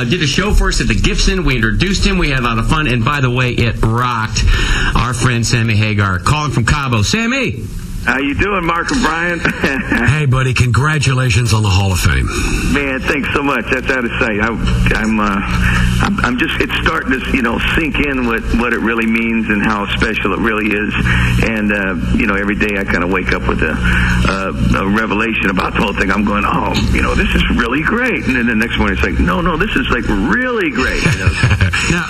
did a show for us at the Gibson. We introduced him. We had a lot of fun. And by the way, it rocked. Our friend Sammy Hagar, calling from Cabo. Sammy! How you doing, Mark and Brian? Hey, buddy! Congratulations on the Hall of Fame. Man, thanks so much. That's out of sight. I'm just, it's starting to, sink in what it really means and how special it really is. And every day I kind of wake up with a revelation about the whole thing. I'm going, this is really great. And then the next morning it's like, no, this is like really great. Now,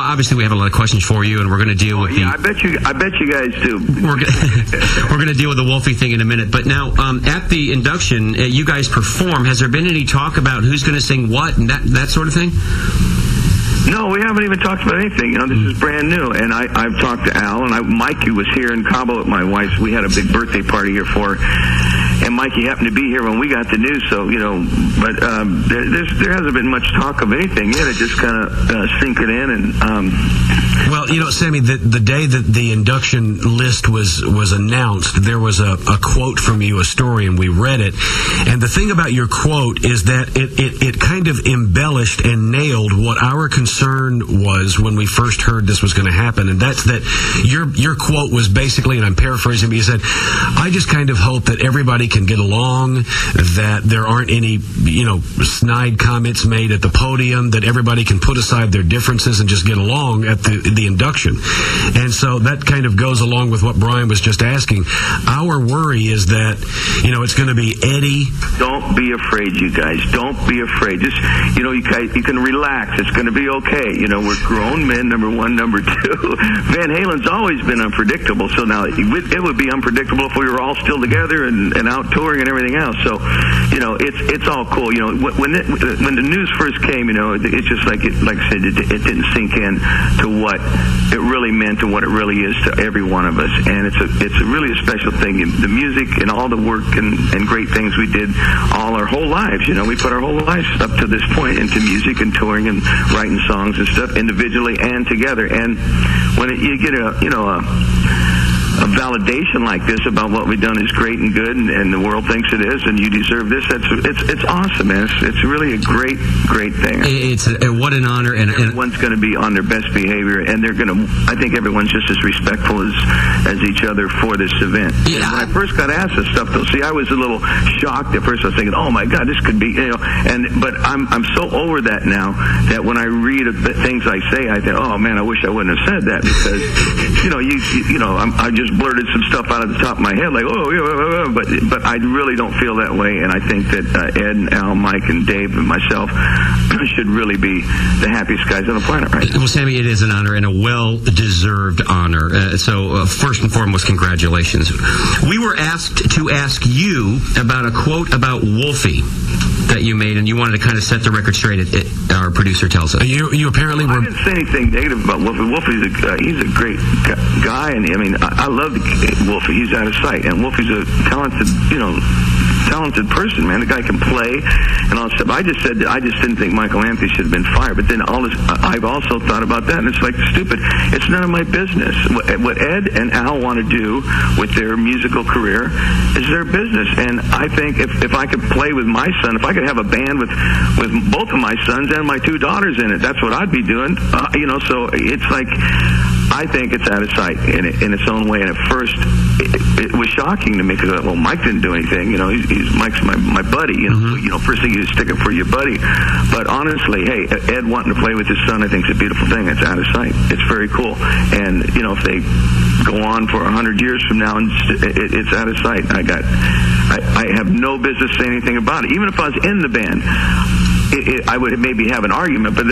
obviously, we have a lot of questions for you, and we're going to deal with I bet you guys do. We're going to deal with the Wolfie thing in a minute. But now, at the induction, you guys perform. Has there been any talk about who's going to sing what and that sort of thing? No, we haven't even talked about anything. This is brand new. And I've talked to Al, and Mikey was here in Cabo at my wife's. We had a big birthday party here for her. And Mikey happened to be here when we got the news, so, but there hasn't been much talk of anything yet. It just kind of sinking in. And well, Sammy, the day that the induction list was announced, there was a quote from you, a story, and we read it. And the thing about your quote is that it kind of embellished and nailed what our concern was when we first heard this was going to happen. And that's that your quote was basically, and I'm paraphrasing, but you said, I just kind of hope that everybody can get along, that there aren't any, snide comments made at the podium, that everybody can put aside their differences and just get along at the induction. And so that kind of goes along with what Brian was just asking. Our worry is that, it's going to be Eddie. Don't be afraid, you guys. Don't be afraid. Just, you can relax. It's going to be okay. We're grown men, number one. Number two, Van Halen's always been unpredictable. So now it would be unpredictable if we were all still together and out touring and everything else. So, it's all cool. When the news first came, it's just like I said, it didn't sink in to what it really meant and what it really is to every one of us. And it's really a special thing. The music and all the work and great things we did all our whole lives. We put our whole lives up to this point into music and touring and writing songs and stuff individually and together. And when you get a validation like this about what we've done is great and good, and the world thinks it is, and you deserve this. It's awesome, man. It's really a great thing. It's what an honor, and everyone's going to be on their best behavior, and they're going to. I think everyone's just as respectful as each other for this event. Yeah. When I first got asked this stuff, though, I was a little shocked at first. I was thinking, oh my God, this could be, but I'm so over that now that when I read things I say, I think, oh man, I wish I wouldn't have said that, because I just blurted some stuff out of the top of my head, like, but I really don't feel that way, and I think that Ed and Al, Mike and Dave and myself should really be the happiest guys on the planet right now. Well, Sammy, it is an honor and a well-deserved honor. So first and foremost, congratulations. We were asked to ask you about a quote about Wolfie that you made, and you wanted to kind of set the record straight. Our producer tells us. You apparently were. I didn't say anything negative about Wolfie. He's a great guy, and I love Wolfie. He's out of sight, and Wolfie's a talented person, man. The guy can play and all that stuff. I just didn't think Michael Anthony should have been fired. But then I've also thought about that, and it's like stupid. It's none of my business. What Ed and Al want to do with their musical career is their business. And I think if I could play with my son, if I could have a band with both of my sons and my two daughters in it, that's what I'd be doing. So it's like, I think it's out of sight in its own way. And at first, it was shocking to me because, Mike didn't do anything. Mike's my buddy. First thing you stick up for your buddy. But honestly, hey, Ed wanting to play with his son, I think, is a beautiful thing. It's out of sight. It's very cool. And if they go on for 100 years from now, and it's out of sight. I have no business saying anything about it. Even if I was in the band, I would maybe have an argument, but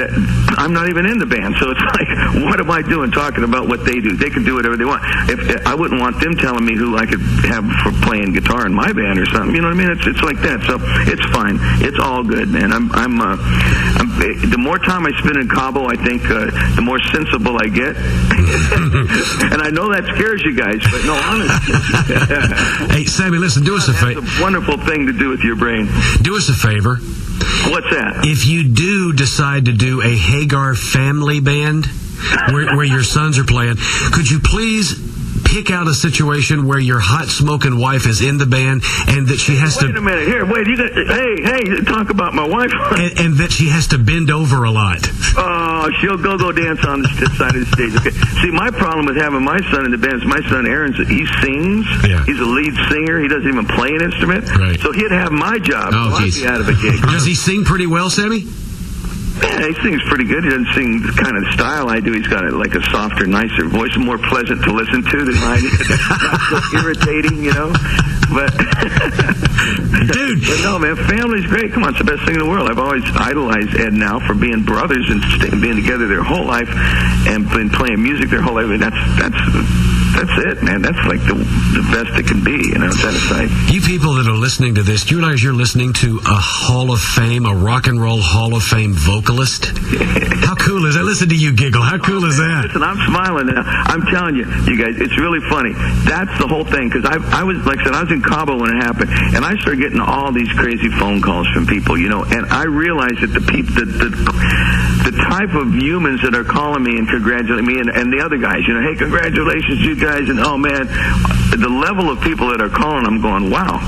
I'm not even in the band, so it's like, what am I doing talking about what they do? They can do whatever they want. If I wouldn't want them telling me who I could have for playing guitar in my band or something. You know what I mean? It's like that. So it's fine. It's all good, man. The more time I spend in Cabo, I think the more sensible I get. And I know that scares you guys, but no, honestly. Hey, Sammy, listen, do us a favor. That's a wonderful thing to do with your brain. Do us a favor. What's that? If you do decide to do a Hagar family band where your sons are playing, could you please pick out a situation where your hot smoking wife is in the band and that she has Wait a minute. Here, wait. Hey, talk about my wife. and that she has to bend over a lot. Oh, she'll go dance on the side of the stage. Okay. See, my problem with having my son in the band is my son Aaron, he sings. Yeah. He's a lead singer. He doesn't even play an instrument. Right. So he'd have my job. Oh, I'd be out of a gig. Does he sing pretty well, Sammy? Yeah, he sings pretty good. He doesn't sing the kind of style I do. He's got like a softer, nicer voice, more pleasant to listen to than mine. Not so irritating, But, dude. But no, man, family's great. Come on, it's the best thing in the world. I've always idolized Ed and Al for being brothers and being together their whole life and been playing music their whole life. And that's it, man. That's like the best it can be, It's out of sight. You people that are listening to this, do you realize you're listening to a Hall of Fame, a rock and roll Hall of Fame vocalist? How cool is that? Listen to you giggle. How cool is that? Listen, I'm smiling now. I'm telling you guys, it's really funny. That's the whole thing, because I was, like I said, I was in Cabo when it happened, and I started getting all these crazy phone calls from people, and I realized that the type of humans that are calling me and congratulating me and the other guys, hey, congratulations, you guys, and oh man, the level of people that are calling, I'm going, wow,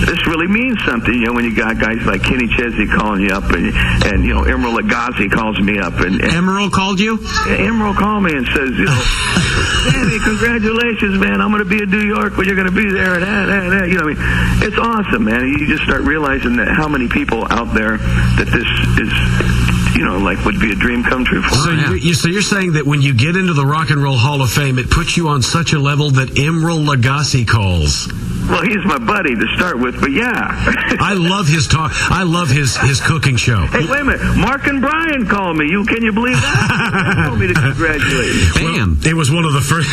this really means something, when you got guys like Kenny Chesney calling you up, and Emerald Lagasse calls me up, and Emerald called you? Emerald called me and says, Sammy, congratulations, man, I'm going to be in New York when you're going to be there, and it's awesome, man. You just start realizing that how many people out there that this is, would be a dream come true for. So you're saying that when you get into the Rock and Roll Hall of Fame, it puts you on such a level that Emerald Lagasse calls. Well, he's my buddy to start with, but yeah. I love his talk. I love his cooking show. Hey, wait a minute. Mark and Brian called me. Can you believe that? They told me to congratulate. Bam. Well, it was one of the first.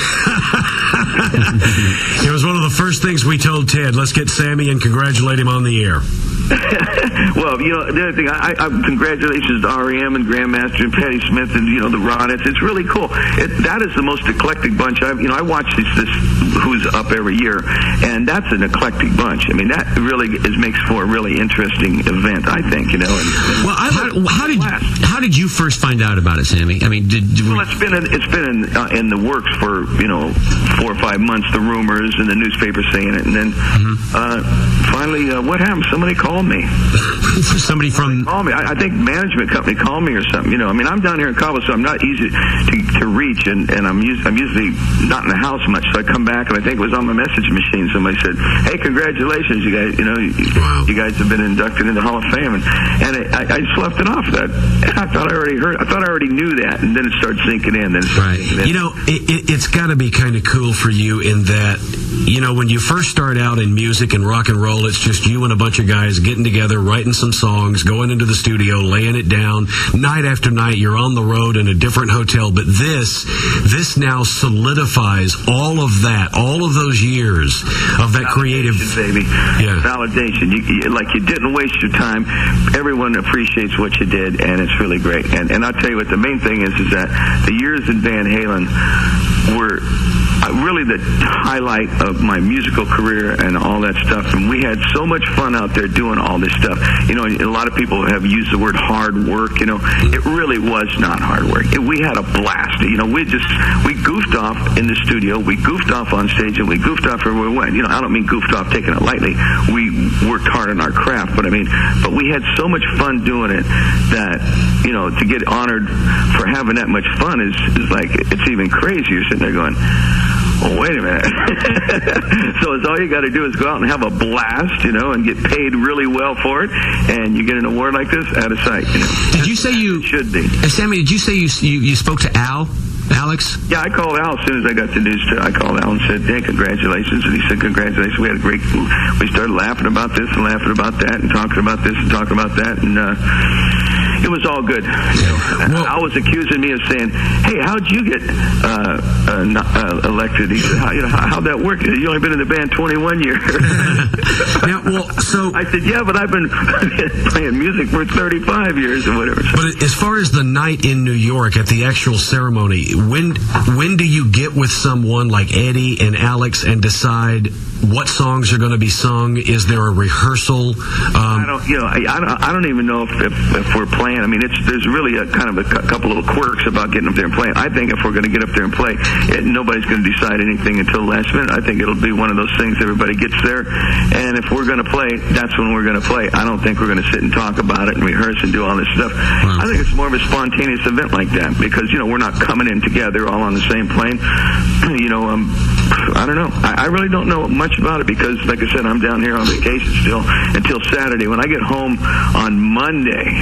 It was one of the first things we told Ted. Let's get Sammy and congratulate him on the air. Well, the other thing, I congratulations to R.E.M. and Grandmaster and Patti Smith and, the Ronettes. It's really cool. That is the most eclectic bunch. I watch this Who's Up every year, and that's an eclectic bunch. That really makes for a really interesting event, I think, Well, how did you first find out about it, Sammy? Well, it's been in the works for 4 or 5 months. The rumors and the newspaper saying it, and then finally, what happened? Somebody called me. Somebody from called me. I think management company called me or something. I'm down here in Cabo, so I'm not easy to reach, and I'm usually not in the house much. So I come back, and I think it was on my message machine. Somebody said, "Hey, congratulations, you guys! You guys have been inducted into the Hall of Fame." And I just left it off that. I thought I already knew that, and then it started sinking in. It's got to be kind of cool for you in that, when you first start out in music and rock and roll, it's just you and a bunch of guys getting together, writing some songs, going into the studio, laying it down. Night after night, you're on the road in a different hotel. But this now solidifies all of that, all of those years of that creative... baby. Yeah. Validation. You didn't waste your time. Everyone appreciates what you did, and it's really great. And I'll tell you what, the main thing is that the years in Van Halen were really the highlight of my musical career and all that stuff. And we had so much fun out there doing all this stuff. A lot of people have used the word hard work. It really was not hard work. We had a blast. We goofed off in the studio. We goofed off on stage, and we goofed off everywhere we went. I don't mean goofed off taking it lightly. We worked hard on our craft, but we had so much fun doing it that, to get honored for having that much fun is like, it's even crazier sitting there going, well, wait a minute. So it's all you got to do is go out and have a blast, and get paid really well for it, and you get an award like this out of sight. Did you say you should be? Sammy, did you say you spoke to Alex? Yeah, I called Al as soon as I got the news. I called Al and said, "Hey, congratulations!" And he said, "Congratulations." We had a great. We started laughing about this and laughing about that, and talking about this and talking about that, and it was all good. Al was accusing me of saying, "Hey, how'd you get elected?" He said, "How'd that work? You only been in the band 21 years." I said, "Yeah, but I've been playing music for 35 years or whatever." But as far as the night in New York at the actual ceremony, when do you get with someone like Eddie and Alex and decide, what songs are going to be sung? Is there a rehearsal? I don't even know if we're playing. I mean, there's really a kind of a couple little quirks about getting up there and playing. I think if we're going to get up there and play, nobody's going to decide anything until the last minute. I think it'll be one of those things everybody gets there, and if we're going to play, that's when we're going to play. I don't think we're going to sit and talk about it and rehearse and do all this stuff. Wow. I think it's more of a spontaneous event like that because, we're not coming in together all on the same plane. I don't know. I really don't know much about it because, like I said, I'm down here on vacation still until Saturday. When I get home on Monday,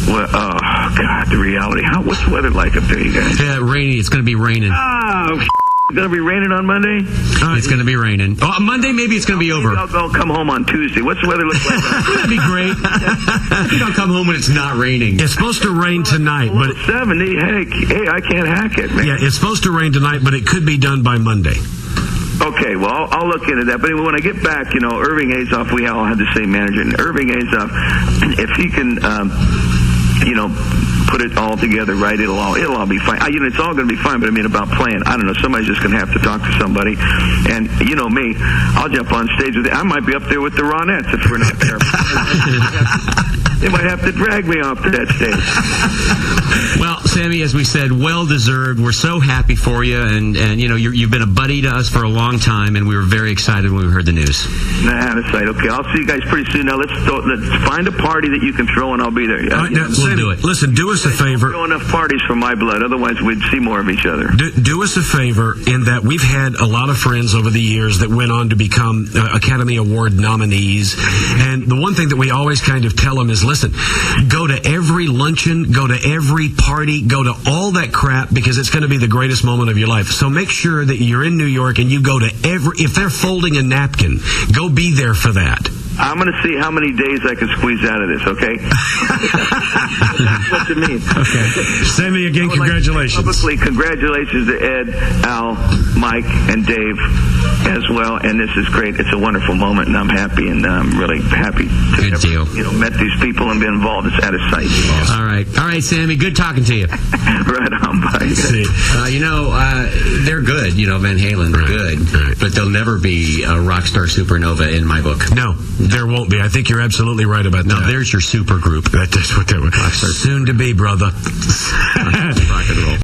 well, oh, God, the reality. What's the weather like up there, you guys? Yeah, rainy. It's going to be raining. Oh, it's going to be raining on Monday? It's going to be raining. Oh, Monday, maybe it's going to be over. I'll come home on Tuesday. What's the weather look like? That'd be great. I think I'll come home when it's not raining. It's supposed to rain tonight, but 70. Hey, I can't hack it, man. yeah, it's supposed to rain tonight, but it could be done by Monday. Okay, well, I'll look into that. But anyway, when I get back, Irving Azoff, we all have the same manager. And Irving Azoff, if he can, put it all together right, it'll all be fine. It's all going to be fine, but I mean about playing. I don't know. Somebody's just going to have to talk to somebody. And you know me, I'll jump on stage with it. I might be up there with the Ronettes if we're not there. They might have to drag me off to that stage. Well, Sammy, as we said, well-deserved. We're so happy for you, and you've been a buddy to us for a long time, and we were very excited when we heard the news. That's right. Okay, I'll see you guys pretty soon. Now, let's find a party that you can throw, and I'll be there. Now, We'll Sammy, do it. Listen, do us a favor. Throw enough parties for my blood, otherwise we'd see more of each other. Do us a favor in that we've had a lot of friends over the years that went on to become Academy Award nominees, and the one thing that we always kind of tell them is, listen, go to every luncheon, go to every party, go to all that crap because it's going to be the greatest moment of your life. So make sure that you're in New York and you go to if they're folding a napkin, go be there for that. I'm going to see how many days I can squeeze out of this, okay? That's what you mean. Okay. Sammy, again, congratulations. Publicly, congratulations to Ed, Al, Mike, and Dave as well. And this is great. It's a wonderful moment, and I'm happy, and I'm really happy to Good deal. met these people and been involved. It's out of sight. All right, Sammy. Good talking to you. Right on, bye. See. They're good. Van Halen, they're good, Right. but they'll never be a rock star supernova in my book. No, there won't be. I think you're absolutely right about that. No, there's your super group. That's what they were. Soon to be, brother. Rock and roll.